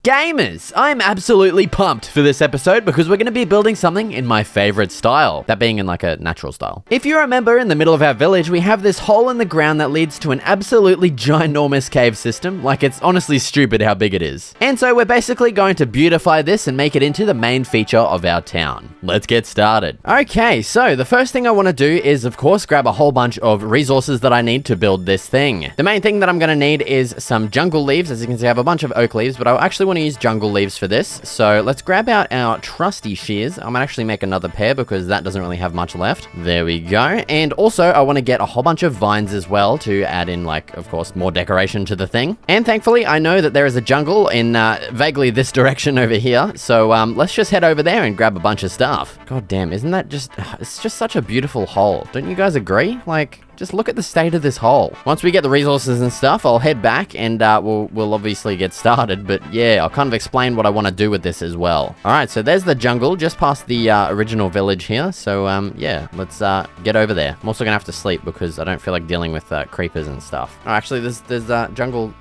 Gamers, I'm absolutely pumped for this episode because we're going to be building something in my favorite style, that being in like a natural style. If you remember, in the middle of our village, we have this hole in the ground that leads to an absolutely ginormous cave system. Like, it's honestly stupid how big it is. And so we're basically going to beautify this and make it into the main feature of our town. Let's get started. Okay, so the first thing I want to do is, of course, grab a whole bunch of resources that I need to build this thing. The main thing that I'm going to need is some jungle leaves. As you can see, I have a bunch of oak leaves, but I actually want to use jungle leaves for this. So let's grab out our trusty shears. I might actually make another pair because that doesn't really have much left. There we go. And also I want to get a whole bunch of vines as well to add in, like, of course, more decoration to the thing. And thankfully I know that there is a jungle in vaguely this direction over here. So let's just head over there and grab a bunch of stuff. God damn, isn't that just, it's just such a beautiful hole. Don't you guys agree? Like, just look at the state of this hole. Once we get the resources and stuff, I'll head back and we'll obviously get started. But yeah, I'll kind of explain what I want to do with this as well. All right, so there's the jungle just past the original village here. So yeah, let's get over there. I'm also gonna have to sleep because I don't feel like dealing with creepers and stuff. Oh, actually, there's jungle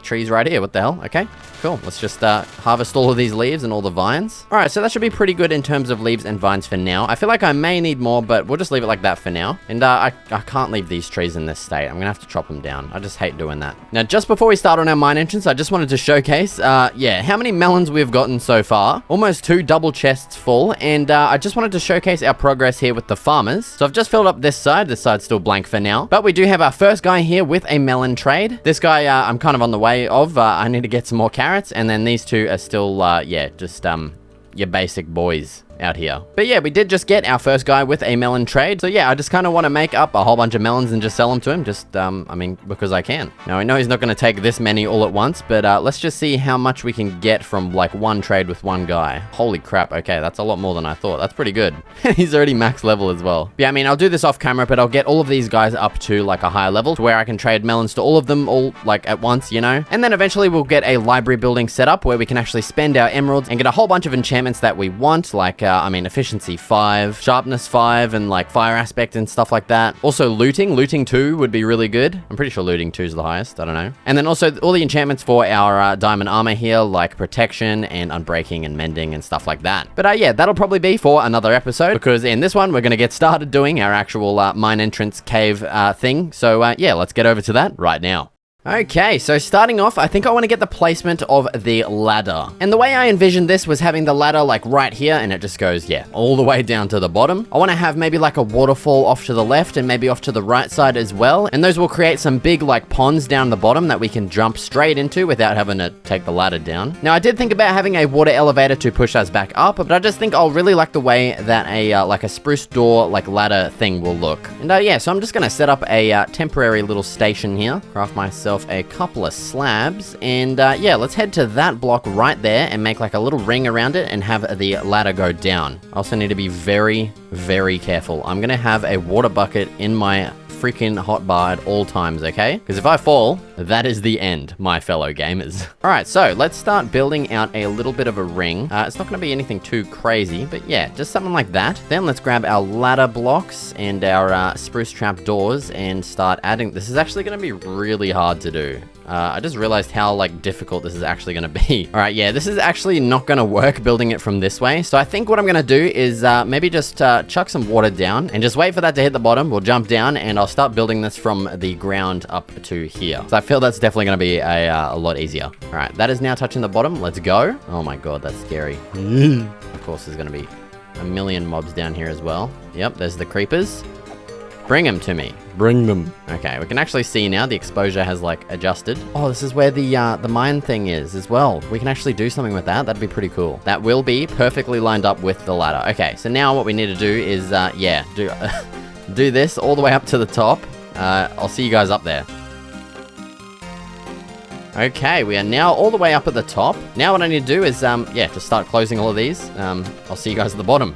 trees right here. What the hell? Okay, cool. Let's just harvest all of these leaves and all the vines. All right, so that should be pretty good in terms of leaves and vines for now. I feel like I may need more, but we'll just leave it like that for now. And I can't leave these trees in this state. I'm gonna have to chop them down. I just hate doing that. Now, just before we start on our mine entrance, I just wanted to showcase, yeah, how many melons we've gotten so far. Almost 2 double chests full. And I just wanted to showcase our progress here with the farmers. So I've just filled up this side. This side's still blank for now. But we do have our first guy here with a melon trade. This guy, I'm kind of on the way of. I need to get some more carrots, and then these two are still, yeah, just, your basic boys out here. But yeah, we did just get our first guy with a melon trade. So yeah, I just kind of want to make up a whole bunch of melons and just sell them to him. Just, I mean, because I can. Now, I know he's not going to take this many all at once, but let's just see how much we can get from like one trade with one guy. Holy crap. Okay, that's a lot more than I thought. That's pretty good. He's already max level as well. Yeah, I mean, I'll do this off camera, but I'll get all of these guys up to like a higher level to where I can trade melons to all of them all like at once, you know? And then eventually we'll get a library building set up where we can actually spend our emeralds and get a whole bunch of enchantments that we want, like, I mean, efficiency 5, sharpness 5, and like fire aspect and stuff like that. Also looting 2 would be really good. I'm pretty sure looting 2 is the highest. I don't know. And then also all the enchantments for our diamond armor here, like protection and unbreaking and mending and stuff like that. But yeah, that'll probably be for another episode because in this one we're going to get started doing our actual mine entrance cave thing. So yeah, let's get over to that right now. Okay, so starting off, I think I want to get the placement of the ladder. And the way I envisioned this was having the ladder like right here, and it just goes, yeah, all the way down to the bottom. I want to have maybe like a waterfall off to the left and maybe off to the right side as well. And those will create some big like ponds down the bottom that we can jump straight into without having to take the ladder down. Now, I did think about having a water elevator to push us back up, but I just think I'll really like the way that a like a spruce door like ladder thing will look. And yeah, so I'm just going to set up a temporary little station here, craft myself a couple of slabs, and yeah, let's head to that block right there and make like a little ring around it and have the ladder go down. I also need to be very, very careful. I'm gonna have a water bucket in my freaking hotbar at all times, okay? Because if I fall, that is the end, my fellow gamers. All right, so let's start building out a little bit of a ring. It's not going to be anything too crazy, but yeah, just something like that. Then let's grab our ladder blocks and our spruce trap doors and start adding. This is actually going to be really hard to do. I just realized how like difficult this is actually going to be. All right, yeah, this is actually not going to work building it from this way. So I think what I'm going to do is maybe just chuck some water down and just wait for that to hit the bottom. We'll jump down and I'll start building this from the ground up to here. So I feel that's definitely going to be a lot easier. All right, that is now touching the bottom. Let's go. Oh my God, that's scary. Of course, there's going to be a million mobs down here as well. Yep, there's the creepers. Bring them to me. Bring them. Okay, we can actually see now the exposure has like adjusted. Oh, this is where the mine thing is as well. We can actually do something with that. That'd be pretty cool. That will be perfectly lined up with the ladder. Okay, so now what we need to do is, yeah, do this all the way up to the top. I'll see you guys up there. Okay, we are now all the way up at the top. Now what I need to do is, yeah, just start closing all of these. I'll see you guys at the bottom.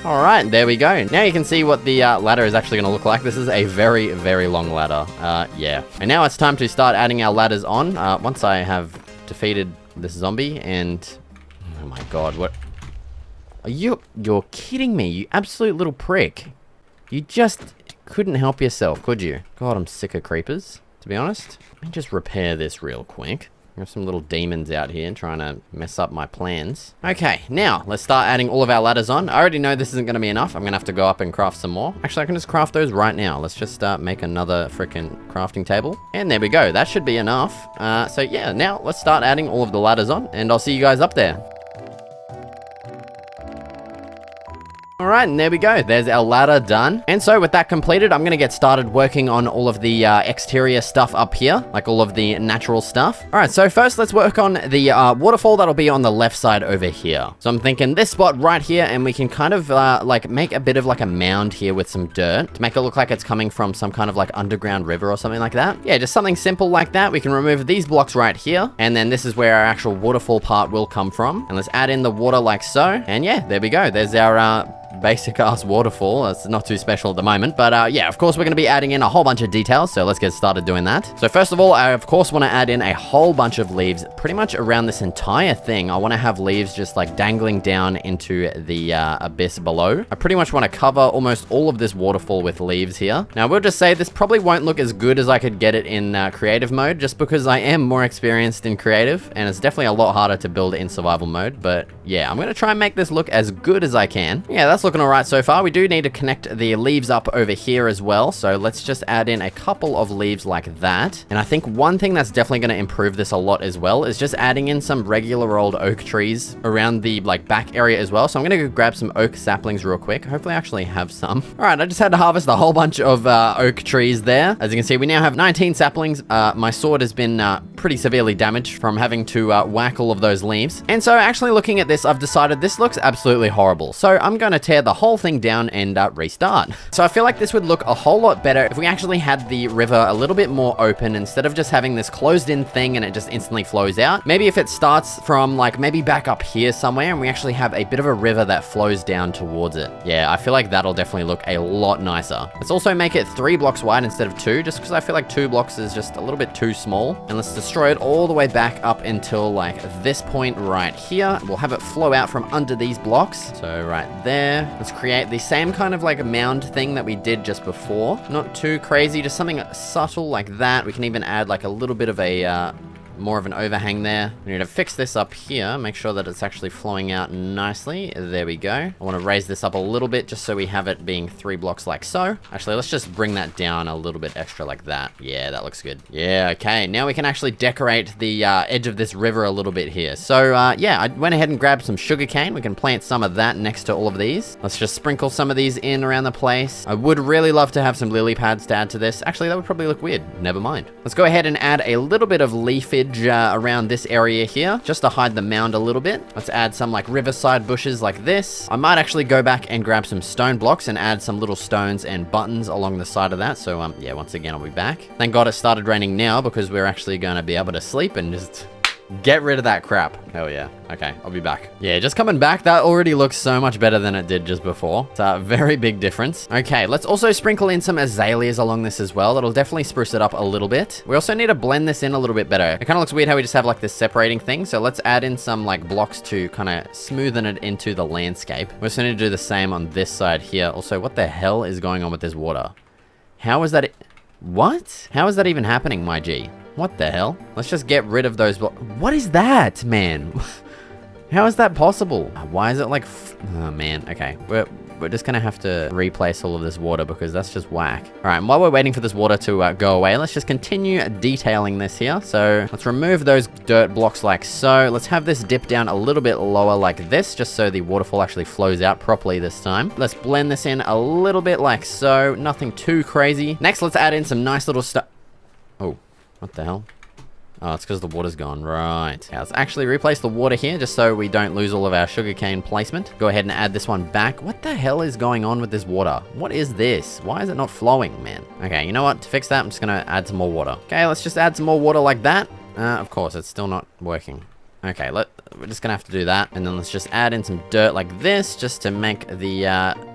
All right, there we go. Now you can see what the ladder is actually going to look like. This is a very, very long ladder. Yeah. And now it's time to start adding our ladders on. Once I have defeated this zombie and... Oh my God, what... You're kidding me, you absolute little prick. You just couldn't help yourself, could you? God, I'm sick of creepers, to be honest. Let me just repair this real quick. There's some little demons out here trying to mess up my plans. Okay, now let's start adding all of our ladders on. I already know this isn't going to be enough. I'm going to have to go up and craft some more. Actually, I can just craft those right now. Let's just make another freaking crafting table. And there we go. That should be enough. So yeah, now let's start adding all of the ladders on, and I'll see you guys up there. Alright, and there we go. There's our ladder done. And so with that completed, I'm going to get started working on all of the exterior stuff up here, like all of the natural stuff. Alright, so first let's work on the waterfall that'll be on the left side over here. So I'm thinking this spot right here, and we can kind of like make a bit of like a mound here with some dirt to make it look like it's coming from some kind of like underground river or something like that. Yeah, just something simple like that. We can remove these blocks right here, and then this is where our actual waterfall part will come from. And let's add in the water like so. And yeah, there we go. There's our basic ass waterfall. It's not too special at the moment, but yeah, of course we're going to be adding in a whole bunch of details, so let's get started doing that. So first of all, I of course want to add in a whole bunch of leaves pretty much around this entire thing. I want to have leaves just like dangling down into the abyss below. I pretty much want to cover almost all of this waterfall with leaves here. Now we'll just say this probably won't look as good as I could get it in creative mode, just because I am more experienced in creative, and it's definitely a lot harder to build in survival mode. But yeah, I'm going to try and make this look as good as I can. Yeah, that's looking all right so far. We do need to connect the leaves up over here as well, so let's just add in a couple of leaves like that. And I think one thing that's definitely going to improve this a lot as well is just adding in some regular old oak trees around the like back area as well. So I'm going to go grab some oak saplings real quick. Hopefully I actually have some. All right, I just had to harvest a whole bunch of oak trees there. As you can see, we now have 19 saplings. My sword has been pretty severely damaged from having to whack all of those leaves. And so actually looking at this, I've decided this looks absolutely horrible. So I'm going to tear the whole thing down and restart. So I feel like this would look a whole lot better if we actually had the river a little bit more open instead of just having this closed in thing and it just instantly flows out. Maybe if it starts from like maybe back up here somewhere and we actually have a bit of a river that flows down towards it. Yeah, I feel like that'll definitely look a lot nicer. Let's also make it 3 blocks wide instead of 2, just because I feel like 2 blocks is just a little bit too small. And let's destroy it all the way back up until like this point right here. We'll have it flow out from under these blocks. So right there, let's create the same kind of like a mound thing that we did just before. Not too crazy, just something subtle like that. We can even add like a little bit of a more of an overhang there. We need to fix this up here, make sure that it's actually flowing out nicely. There we go. I want to raise this up a little bit just so we have it being 3 blocks like so. Actually, let's just bring that down a little bit extra like that. Yeah, that looks good. Yeah, okay. Now we can actually decorate the edge of this river a little bit here. So yeah, I went ahead and grabbed some sugarcane. We can plant some of that next to all of these. Let's just sprinkle some of these in around the place. I would really love to have some lily pads to add to this. Actually, that would probably look weird. Never mind. Let's go ahead and add a little bit of leafage around this area here, just to hide the mound a little bit. Let's add some like riverside bushes like this. I might actually go back and grab some stone blocks and add some little stones and buttons along the side of that. So yeah, once again, I'll be back. Thank God it started raining now, because we're actually going to be able to sleep and just get rid of that crap. Hell yeah. Okay, I'll be back. Yeah, just coming back, that already looks so much better than it did just before. It's a very big difference. Okay, let's also sprinkle in some azaleas along this as well. That'll definitely spruce it up a little bit. We also need to blend this in a little bit better. It kind of looks weird how we just have like this separating thing. So let's add in some like blocks to kind of smoothen it into the landscape. We also need to do the same on this side here. Also, what the hell is going on with this water? How is that? What? How is that even happening, my G? What the hell? Let's just get rid of those blocks. What is that, man? How is that possible? Why is it like... Oh, man. Okay. We're just going to have to replace all of this water because that's just whack. All right. And while we're waiting for this water to go away, let's just continue detailing this here. So let's remove those dirt blocks like so. Let's have this dip down a little bit lower like this, just so the waterfall actually flows out properly this time. Let's blend this in a little bit like so. Nothing too crazy. Next, let's add in some nice little stuff. Oh. What the hell? Oh, it's because the water's gone. Right. Yeah, let's actually replace the water here just so we don't lose all of our sugarcane placement. Go ahead and add this one back. What the hell is going on with this water? What is this? Why is it not flowing, man? Okay, you know what? To fix that, I'm just going to add some more water. Okay, let's just add some more water like that. Of course, it's still not working. Okay, we're just gonna have to do that, and then let's just add in some dirt like this, just to make the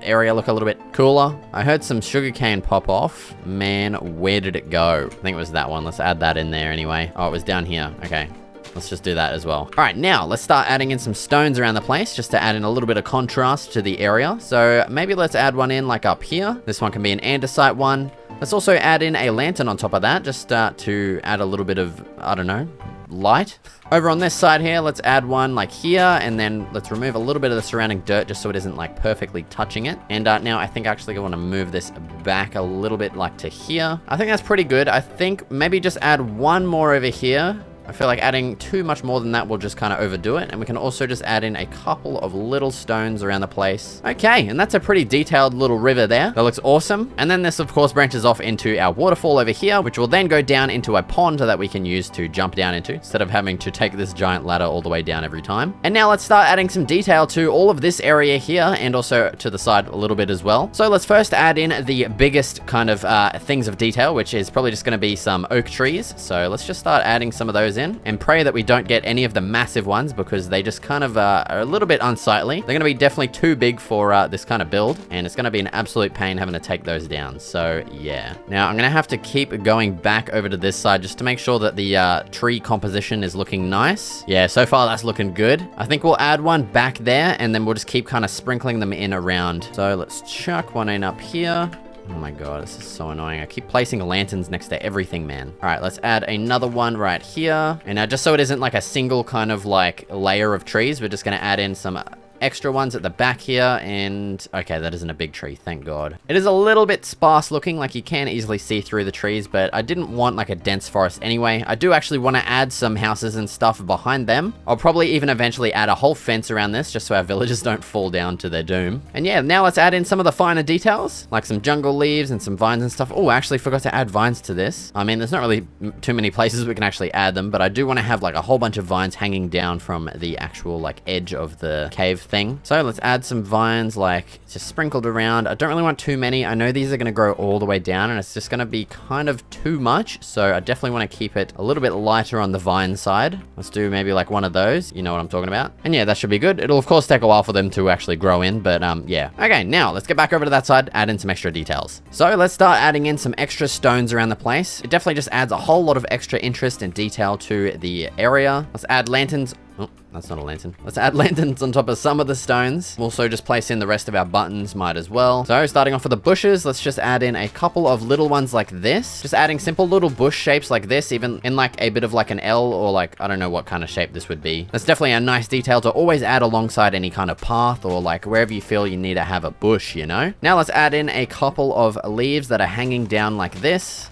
area look a little bit cooler. I heard some sugarcane pop off. Man, where did it go? I think it was that one. Let's add that in there anyway. Oh, it was down here. Okay. Let's just do that as well. All right, now let's start adding in some stones around the place just to add in a little bit of contrast to the area. So maybe let's add one in like up here. This one can be an andesite one. Let's also add in a lantern on top of that just to add a little bit of, I don't know, light. Over on this side here, let's add one like here, and then let's remove a little bit of the surrounding dirt just so it isn't like perfectly touching it. And now I think actually I want to move this back a little bit like to here. I think that's pretty good. I think maybe just add one more over here. I feel like adding too much more than that will just kind of overdo it. And we can also just add in a couple of little stones around the place. Okay, and that's a pretty detailed little river there. That looks awesome. And then this, of course, branches off into our waterfall over here, which will then go down into a pond that we can use to jump down into, instead of having to take this giant ladder all the way down every time. And now let's start adding some detail to all of this area here, and also to the side a little bit as well. So let's first add in the biggest kind of things of detail, which is probably just going to be some oak trees. So let's just start adding some of those in, and pray that we don't get any of the massive ones, because they just kind of are a little bit unsightly. They're going to be definitely too big for this kind of build, and it's going to be an absolute pain having to take those down. So yeah, now I'm going to have to keep going back over to this side just to make sure that the tree composition is looking nice. Yeah, so far that's looking good. I think we'll add one back there, and then we'll just keep kind of sprinkling them in around. So let's chuck one in up here. Oh my god, this is so annoying. I keep placing lanterns next to everything, man. All right, let's add another one right here. And now just so it isn't like a single kind of like layer of trees, we're just gonna add in some extra ones at the back here. And okay, that isn't a big tree, thank god. It is a little bit sparse looking, like you can easily see through the trees, but I didn't want like a dense forest anyway. I do actually want to add some houses and stuff behind them. I'll probably even eventually add a whole fence around this, just so our villagers don't fall down to their doom. And yeah, now let's add in some of the finer details, like some jungle leaves and some vines and stuff. Oh, I actually forgot to add vines to this. I mean, there's not really too many places we can actually add them, but I do want to have like a whole bunch of vines hanging down from the actual like edge of the cave thing. So let's add some vines like just sprinkled around. I don't really want too many. I know these are going to grow all the way down, and it's just going to be kind of too much. So I definitely want to keep it a little bit lighter on the vine side. Let's do maybe like one of those. You know what I'm talking about. And yeah, that should be good. It'll of course take a while for them to actually grow in, but yeah. Okay, now let's get back over to that side, add in some extra details. So let's start adding in some extra stones around the place. It definitely just adds a whole lot of extra interest and detail to the area. Let's add lanterns. Oh, that's not a lantern. Let's add lanterns on top of some of the stones. We'll also just place in the rest of our buttons, might as well. So starting off with the bushes, let's just add in a couple of little ones like this. Just adding simple little bush shapes like this, even in like a bit of like an L, or like, I don't know what kind of shape this would be. That's definitely a nice detail to always add alongside any kind of path, or like wherever you feel you need to have a bush, you know? Now let's add in a couple of leaves that are hanging down like this.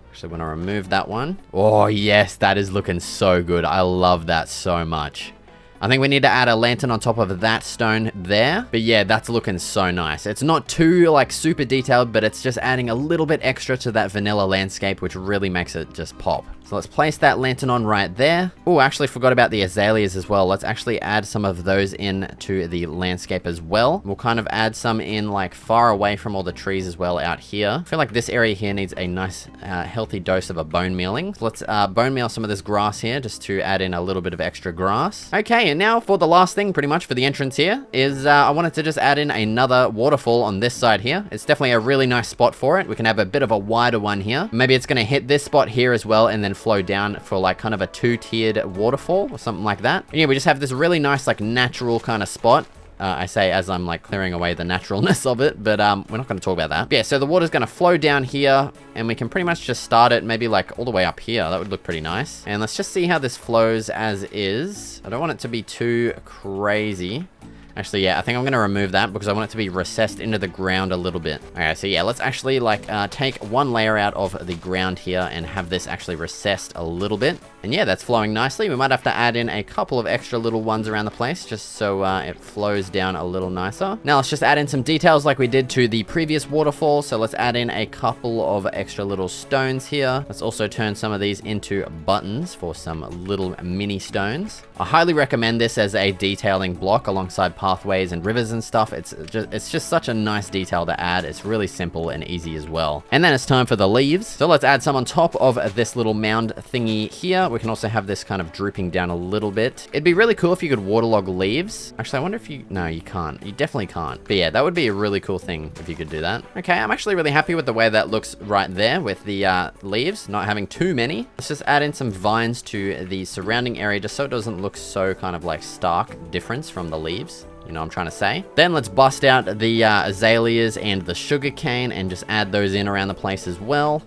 Actually, want to remove that one. Oh yes, that is looking so good. I love that so much. I think we need to add a lantern on top of that stone there. But yeah, that's looking so nice. It's not too like super detailed, but it's just adding a little bit extra to that vanilla landscape, which really makes it just pop. So let's place that lantern on right there. Oh, actually forgot about the azaleas as well. Let's actually add some of those in to the landscape as well. We'll kind of add some in like far away from all the trees as well out here. I feel like this area here needs a nice healthy dose of a bone mealing. So let's bone meal some of this grass here just to add in a little bit of extra grass. Okay, and now for the last thing pretty much for the entrance here is I wanted to just add in another waterfall on this side here. It's definitely a really nice spot for it. We can have a bit of a wider one here. Maybe it's going to hit this spot here as well, and then flow down for like kind of a two-tiered waterfall or something like that. And yeah, we just have this really nice like natural kind of spot. I say as I'm like clearing away the naturalness of it, but we're not going to talk about that. Yeah, so the water's going to flow down here, and we can pretty much just start it maybe like all the way up here. That would look pretty nice. And let's just see how this flows as is. I don't want it to be too crazy. Actually, yeah, I think I'm going to remove that because I want it to be recessed into the ground a little bit. Okay, so yeah, let's actually like take one layer out of the ground here and have this actually recessed a little bit. And yeah, that's flowing nicely. We might have to add in a couple of extra little ones around the place just so it flows down a little nicer. Now let's just add in some details like we did to the previous waterfall. So let's add in a couple of extra little stones here. Let's also turn some of these into buttons for some little mini stones. I highly recommend this as a detailing block alongside pathways and rivers and stuff. It's just such a nice detail to add. It's really simple and easy as well. And then it's time for the leaves. So let's add some on top of this little mound thingy here. We can also have this kind of drooping down a little bit. It'd be really cool if you could waterlog leaves. Actually, I wonder if you... No, you can't. You definitely can't. But yeah, that would be a really cool thing if you could do that. Okay, I'm actually really happy with the way that looks right there with the leaves, not having too many. Let's just add in some vines to the surrounding area just so it doesn't look so kind of like stark difference from the leaves. You know what I'm trying to say? Then let's bust out the azaleas and the sugarcane and just add those in around the place as well.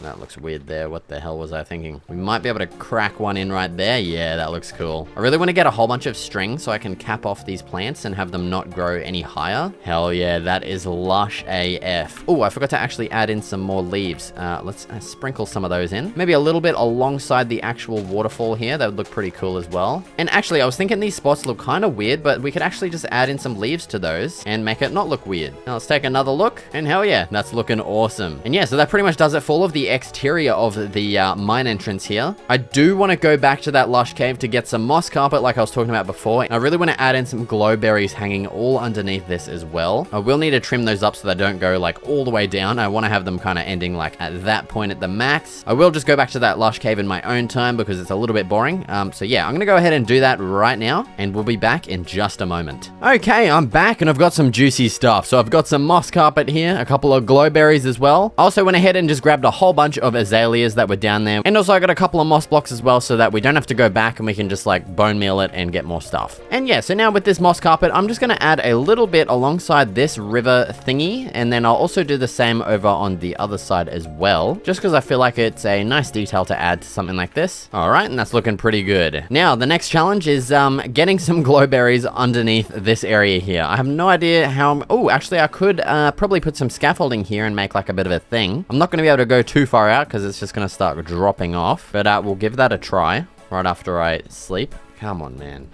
That looks weird there. What the hell was I thinking? We might be able to crack one in right there. Yeah, that looks cool. I really want to get a whole bunch of string so I can cap off these plants and have them not grow any higher. Hell yeah, that is lush AF. Oh, I forgot to actually add in some more leaves. Let's sprinkle some of those in. Maybe a little bit alongside the actual waterfall here. That would look pretty cool as well. And actually, I was thinking these spots look kind of weird, but we could actually just add in some leaves to those and make it not look weird. Now let's take another look, and hell yeah, that's looking awesome. And yeah, so that pretty much does it for all of the exterior of the mine entrance here. I do want to go back to that lush cave to get some moss carpet like I was talking about before. And I really want to add in some glow berries hanging all underneath this as well. I will need to trim those up so they don't go like all the way down. I want to have them kind of ending like at that point at the max. I will just go back to that lush cave in my own time because it's a little bit boring. So yeah, I'm going to go ahead and do that right now, and we'll be back in just a moment. Okay, I'm back and I've got some juicy stuff. So I've got some moss carpet here, a couple of glow berries as well. I also went ahead and just grabbed a whole bunch of azaleas that were down there. And also I got a couple of moss blocks as well so that we don't have to go back and we can just like bone meal it and get more stuff. And yeah, so now with this moss carpet, I'm just going to add a little bit alongside this river thingy. And then I'll also do the same over on the other side as well, just because I feel like it's a nice detail to add to something like this. All right, and that's looking pretty good. Now, the next challenge is getting some glow berries underneath this area here. I have no idea how... Oh, actually, I could probably put some scaffolding here and make like a bit of a thing. I'm not going to be able to go too far out because it's just going to start dropping off, but we'll give that a try right after I sleep. Come on, man.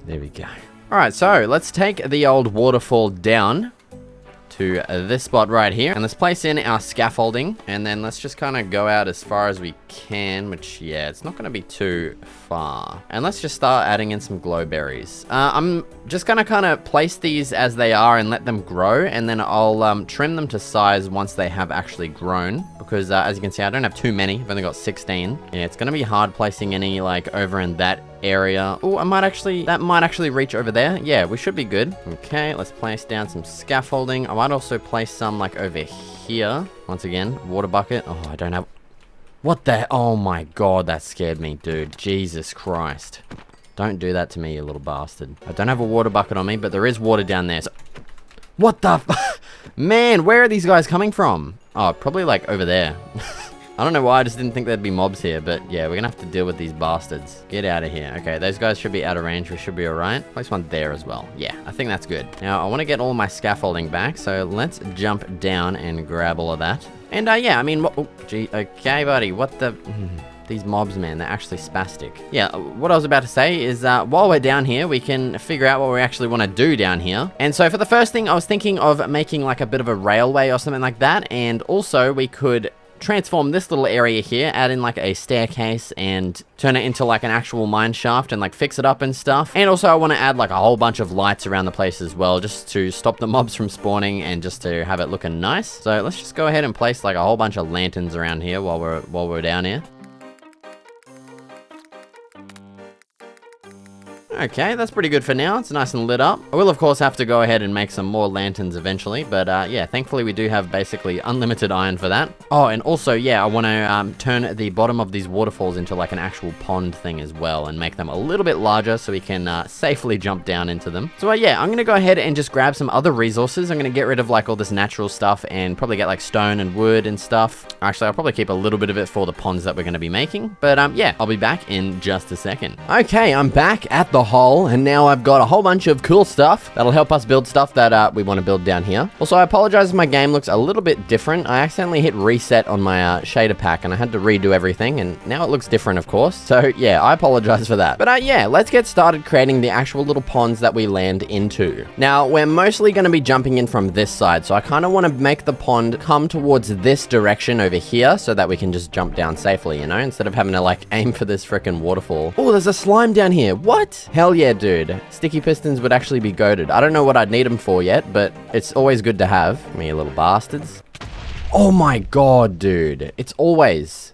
There we go. All right, so let's take the old waterfall down to this spot right here, and let's place in our scaffolding, and then let's just kind of go out as far as we can, which yeah, it's not going to be too far. And let's just start adding in some glow berries. I'm just gonna kind of place these as they are and let them grow, and then I'll trim them to size once they have actually grown, because as you can see, I don't have too many. I've only got 16. Yeah, it's gonna be hard placing any like over in that area. Oh, that might actually reach over there. Yeah, we should be good. Okay, let's place down some scaffolding. I might also place some like over here. Once again, water bucket. Oh, I don't have... What the... Oh my god, that scared me, dude. Jesus Christ. Don't do that to me, you little bastard. I don't have a water bucket on me, but there is water down there. So... What the... Man, where are these guys coming from? Oh, probably like over there. I don't know why, I just didn't think there'd be mobs here, but yeah, we're gonna have to deal with these bastards. Get out of here. Okay, those guys should be out of range. We should be alright. Place one there as well. Yeah, I think that's good. Now, I want to get all my scaffolding back, so let's jump down and grab all of that. And yeah, I mean, oh, gee, okay, buddy, what the... These mobs, man, they're actually spastic. Yeah, what I was about to say is while we're down here, we can figure out what we actually want to do down here. And so for the first thing, I was thinking of making like a bit of a railway or something like that. And also we could transform this little area here, add in like a staircase and turn it into like an actual mine shaft and like fix it up and stuff. And also I want to add like a whole bunch of lights around the place as well, just to stop the mobs from spawning and just to have it looking nice. So let's just go ahead and place like a whole bunch of lanterns around here while we're down here. Okay, that's pretty good for now. It's nice and lit up. I will, of course, have to go ahead and make some more lanterns eventually. But, yeah, thankfully we do have basically unlimited iron for that. Oh, and also, yeah, I want to turn the bottom of these waterfalls into, like, an actual pond thing as well. And make them a little bit larger so we can safely jump down into them. So, yeah, I'm going to go ahead and just grab some other resources. I'm going to get rid of, like, all this natural stuff and probably get, like, stone and wood and stuff. Actually, I'll probably keep a little bit of it for the ponds that we're going to be making. But, yeah, I'll be back in just a second. Okay, I'm back at the hole, and now I've got a whole bunch of cool stuff that'll help us build stuff that we want to build down here. Also, I apologize if my game looks a little bit different. I accidentally hit reset on my shader pack and I had to redo everything, and now it looks different, of course. So yeah, I apologize for that. But yeah, let's get started creating the actual little ponds that we land into. Now, we're mostly going to be jumping in from this side, so I kind of want to make the pond come towards this direction over here so that we can just jump down safely, you know, instead of having to like aim for this freaking waterfall. Oh, there's a slime down here. What? Hell yeah, dude. Sticky pistons would actually be goated. I don't know what I'd need them for yet, but it's always good to have. Me little bastards. Oh my god, dude. It's always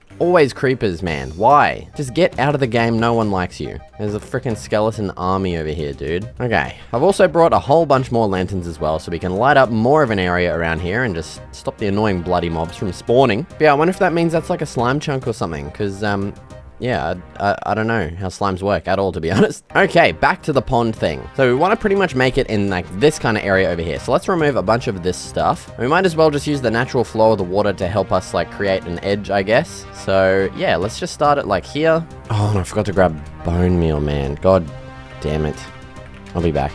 creepers, man. Why? Just get out of the game. No one likes you. There's a freaking skeleton army over here, dude. Okay. I've also brought a whole bunch more lanterns as well, so we can light up more of an area around here and just stop the annoying bloody mobs from spawning. But yeah, I wonder if that means that's like a slime chunk or something, because, yeah, I don't know how slimes work at all, to be honest. Okay, back to the pond thing. So we want to pretty much make it in like this kind of area over here. So let's remove a bunch of this stuff. We might as well just use the natural flow of the water to help us like create an edge, I guess. So yeah, let's just start it like here. Oh, and I forgot to grab bone meal, man. God damn it. I'll be back.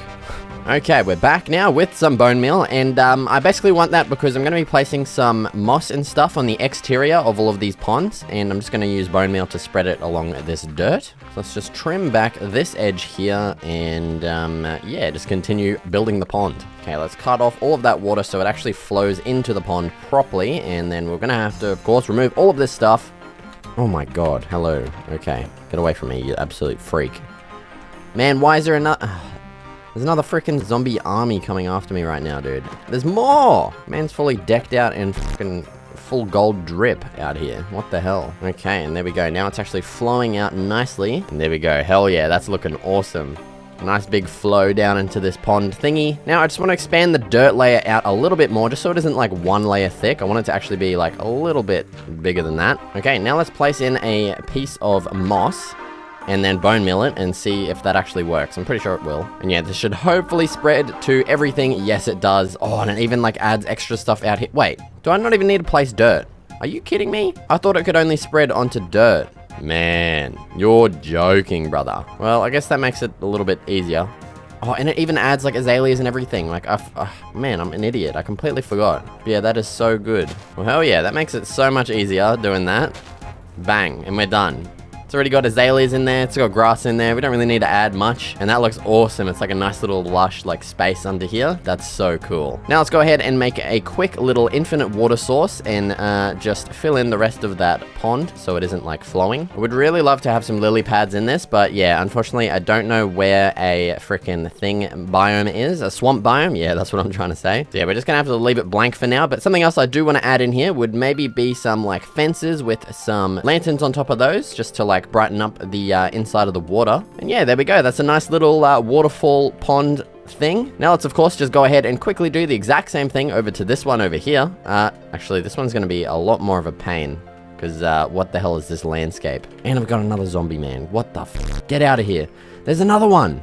Okay, we're back now with some bone meal, and I basically want that because I'm going to be placing some moss and stuff on the exterior of all of these ponds, and I'm just going to use bone meal to spread it along this dirt. So let's just trim back this edge here, and yeah, just continue building the pond. Okay, let's cut off all of that water so it actually flows into the pond properly, and then we're going to have to, of course, remove all of this stuff. Oh my god, hello. Okay, get away from me, you absolute freak. Man, why is there another... There's another freaking zombie army coming after me right now, dude. There's more! Man's fully decked out in fucking full gold drip out here. What the hell? Okay, and there we go. Now it's actually flowing out nicely. And there we go. Hell yeah, that's looking awesome. Nice big flow down into this pond thingy. Now I just want to expand the dirt layer out a little bit more, just so it isn't like one layer thick. I want it to actually be like a little bit bigger than that. Okay, now let's place in a piece of moss and then bone meal it and see if that actually works. I'm pretty sure it will. And yeah, this should hopefully spread to everything. Yes, it does. Oh, and it even like adds extra stuff out here. Wait, do I not even need to place dirt? Are you kidding me? I thought it could only spread onto dirt. Man, you're joking, brother. Well, I guess that makes it a little bit easier. Oh, and it even adds like azaleas and everything. Like, man, I'm an idiot. I completely forgot. But yeah, that is so good. Well, hell yeah, that makes it so much easier doing that. Bang, and we're done. It's already got azaleas in there, it's got grass in there, we don't really need to add much, and that looks awesome. It's like a nice little lush like space under here. That's so cool. Now let's go ahead and make a quick little infinite water source and just fill in the rest of that pond so it isn't like flowing. I would really love to have some lily pads in this, but yeah, unfortunately I don't know where a freaking thing biome is. A swamp biome? Yeah, that's what I'm trying to say. So yeah, we're just gonna have to leave it blank for now, but something else I do want to add in here would maybe be some like fences with some lanterns on top of those, just to like brighten up the inside of the water. And yeah, there we go. That's a nice little waterfall pond thing. Now let's of course just go ahead and quickly do the exact same thing over to this one over here. Actually, this one's going to be a lot more of a pain because what the hell is this landscape? And I've got another zombie man. What the f? Get out of here. There's another one.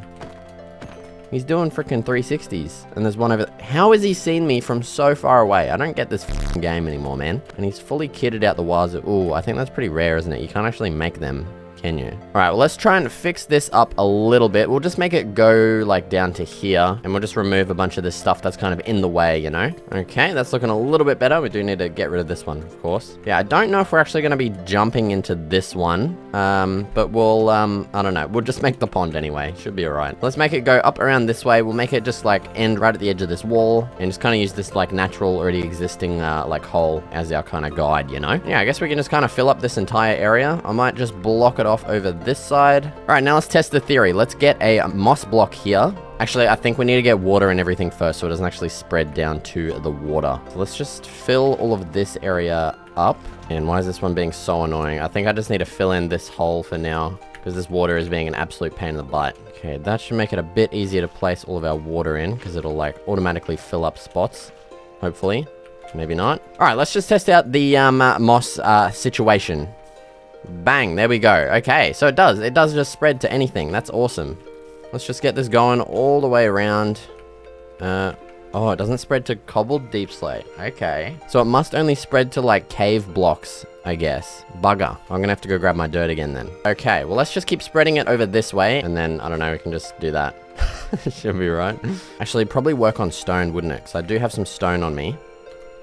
He's doing freaking 360s. And there's one over there. How has he seen me from so far away? I don't get this game anymore, man. And he's fully kitted out the wazoo. Ooh, I think that's pretty rare, isn't it? You can't actually make them, can you? All right, well, let's try and fix this up a little bit. We'll just make it go like down to here, and we'll just remove a bunch of this stuff that's kind of in the way, you know? Okay, that's looking a little bit better. We do need to get rid of this one, of course. Yeah, I don't know if we're actually going to be jumping into this one, but we'll, I don't know. We'll just make the pond anyway. Should be all right. Let's make it go up around this way. We'll make it just like end right at the edge of this wall, and just kind of use this like natural already existing like hole as our kind of guide, you know? Yeah, I guess we can just kind of fill up this entire area. I might just block it off over this side. All right, now let's test the theory. Let's get a moss block here. Actually, I think we need to get water and everything first so it doesn't actually spread down to the water. So let's just fill all of this area up. And why is this one being so annoying? I think I just need to fill in this hole for now because this water is being an absolute pain in the butt. Okay, that should make it a bit easier to place all of our water in because it'll like automatically fill up spots, hopefully. Maybe not. All right, let's just test out the moss situation. Bang, there we go. Okay, so it does just spread to anything. That's awesome. Let's just get this going all the way around. Oh, it doesn't spread to cobbled deep slate. Okay. So it must only spread to like cave blocks, I guess. Bugger. I'm gonna have to go grab my dirt again then. Okay, well let's just keep spreading it over this way, and then, I don't know, we can just do that. Should be right. Actually, probably work on stone, wouldn't it? Because I do have some stone on me.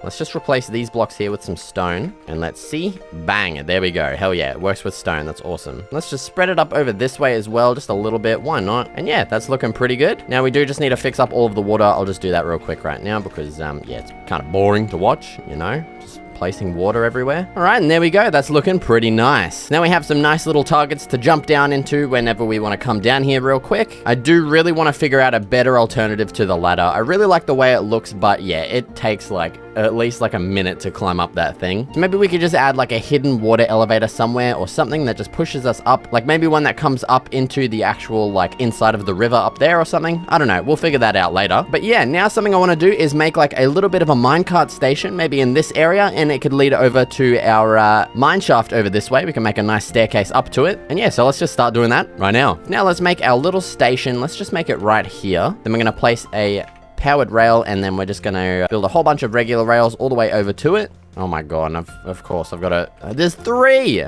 Let's just replace these blocks here with some stone. And let's see. Bang. There we go. Hell yeah. It works with stone. That's awesome. Let's just spread it up over this way as well. Just a little bit. Why not? And yeah, that's looking pretty good. Now we do just need to fix up all of the water. I'll just do that real quick right now because, yeah, it's kind of boring to watch, you know? Just placing water everywhere. All right, and there we go. That's looking pretty nice. Now we have some nice little targets to jump down into whenever we want to come down here real quick. I do really want to figure out a better alternative to the ladder. I really like the way it looks, but yeah, it takes like at least like a minute to climb up that thing. So maybe we could just add like a hidden water elevator somewhere or something that just pushes us up. Like maybe one that comes up into the actual like inside of the river up there or something. I don't know. We'll figure that out later. But yeah, now something I want to do is make like a little bit of a minecart station, maybe in this area, and it could lead over to our mine shaft over this way. We can make a nice staircase up to it. And yeah, so let's just start doing that right now. Now let's make our little station. Let's just make it right here. Then we're going to place a powered rail, and then we're just going to build a whole bunch of regular rails all the way over to it. Oh my god, and of course I've got to... there's 3!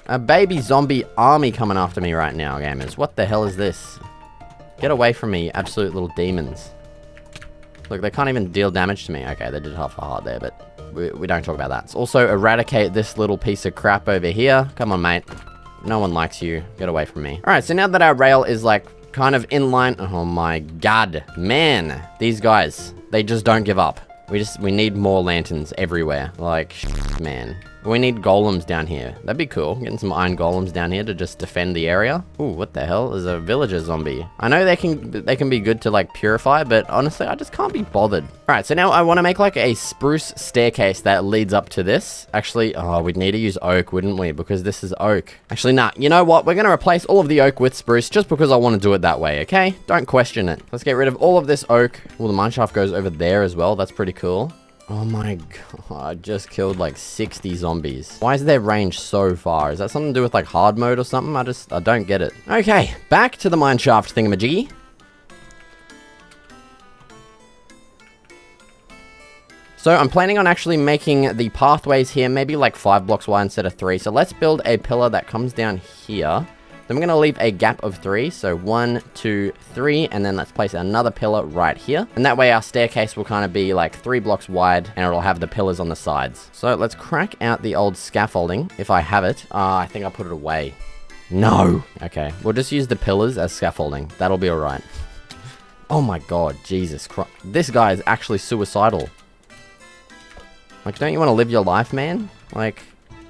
A baby zombie army coming after me right now, gamers. What the hell is this? Get away from me, absolute little demons. Look, they can't even deal damage to me. Okay, they did half a heart there, but we don't talk about that. Let's also eradicate this little piece of crap over here. Come on, mate. No one likes you. Get away from me. Alright, so now that our rail is like kind of in line... oh my god. Man, these guys, they just don't give up. We need more lanterns everywhere. Like, man. We need golems down here. That'd be cool. Getting some iron golems down here to just defend the area. Ooh, what the hell? There's a villager zombie. I know they can be good to like purify, but honestly, I just can't be bothered. All right, so now I want to make like a spruce staircase that leads up to this. Actually, oh, we'd need to use oak, wouldn't we? Because this is oak. Actually, nah, you know what? We're going to replace all of the oak with spruce just because I want to do it that way, okay? Don't question it. Let's get rid of all of this oak. Well, the mineshaft goes over there as well. That's pretty cool. Oh my god, I just killed like 60 zombies. Why is their range so far? Is that something to do with like hard mode or something? I don't get it. Okay, back to the mineshaft thingamajiggy. So I'm planning on actually making the pathways here maybe like 5 blocks wide instead of 3. So let's build a pillar that comes down here. Then we're going to leave a gap of 3. So 1, 2, 3. And then let's place another pillar right here. And that way our staircase will kind of be like 3 blocks wide. And it'll have the pillars on the sides. So let's crack out the old scaffolding. If I have it. I think I put it away. No. Okay. We'll just use the pillars as scaffolding. That'll be alright. Oh my god. Jesus Christ. This guy is actually suicidal. Like, don't you want to live your life, man? Like...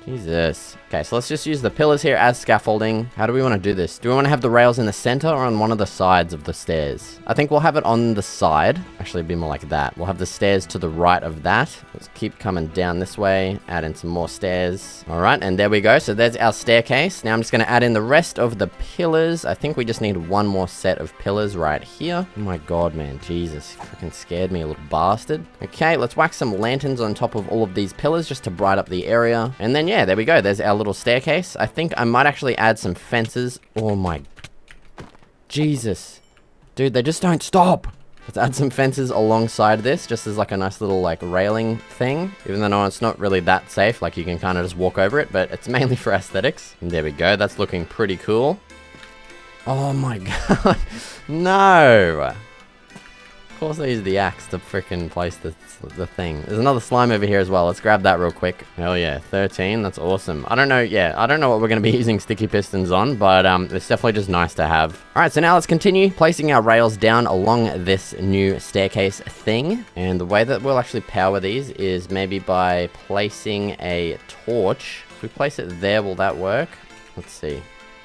Jesus. Okay, so let's just use the pillars here as scaffolding. How do we want to do this? Do we want to have the rails in the center or on one of the sides of the stairs? I think we'll have it on the side. Actually, it'd be more like that. We'll have the stairs to the right of that. Let's keep coming down this way. Add in some more stairs. All right, and there we go. So there's our staircase. Now I'm just going to add in the rest of the pillars. I think we just need one more set of pillars right here. Oh my god, man. Jesus. Freaking scared me, a little bastard. Okay, let's whack some lanterns on top of all of these pillars just to bright up the area. And then, yeah, there we go. There's our little staircase. I think I might actually add some fences. Oh my... Jesus. Dude, they just don't stop. Let's add some fences alongside this, just as like a nice little like railing thing. Even though no, it's not really that safe. Like you can kind of just walk over it, but it's mainly for aesthetics. And there we go. That's looking pretty cool. Oh my god. No. Of course I use the axe to frickin' place the thing. There's another slime over here as well. Let's grab that real quick. Hell yeah, 13. That's awesome. I don't know, yeah, I don't know what we're going to be using sticky pistons on, but it's definitely just nice to have. All right, so now let's continue placing our rails down along this new staircase thing. And the way that we'll actually power these is maybe by placing a torch. If we place it there, will that work? Let's see.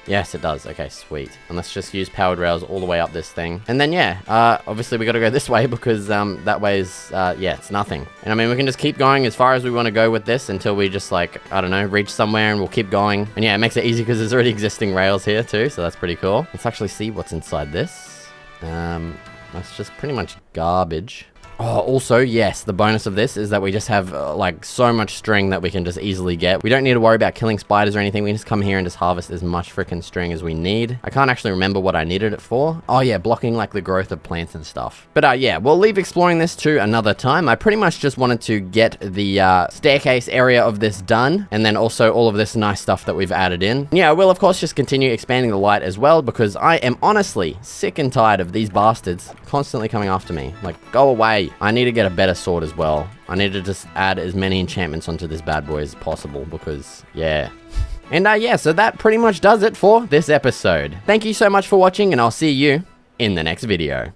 Yes, it does. Okay, sweet. And let's just use powered rails all the way up this thing. And then, yeah, obviously we got to go this way because that way is, yeah, it's nothing. And I mean, we can just keep going as far as we want to go with this until we just, like, I don't know, reach somewhere and we'll keep going. And yeah, it makes it easy because there's already existing rails here too, so that's pretty cool. Let's actually see what's inside this. That's just pretty much garbage. Oh, also, yes, the bonus of this is that we just have, like, so much string that we can just easily get. We don't need to worry about killing spiders or anything. We can just come here and just harvest as much freaking string as we need. I can't actually remember what I needed it for. Oh, yeah, blocking, like, the growth of plants and stuff. But, yeah, we'll leave exploring this to another time. I pretty much just wanted to get the staircase area of this done, and then also all of this nice stuff that we've added in. Yeah, I will, of course, just continue expanding the light as well, because I am honestly sick and tired of these bastards constantly coming after me. Like, go away. I need to get a better sword as well. I need to just add as many enchantments onto this bad boy as possible because, yeah. And yeah, so that pretty much does it for this episode. Thank you so much for watching and I'll see you in the next video.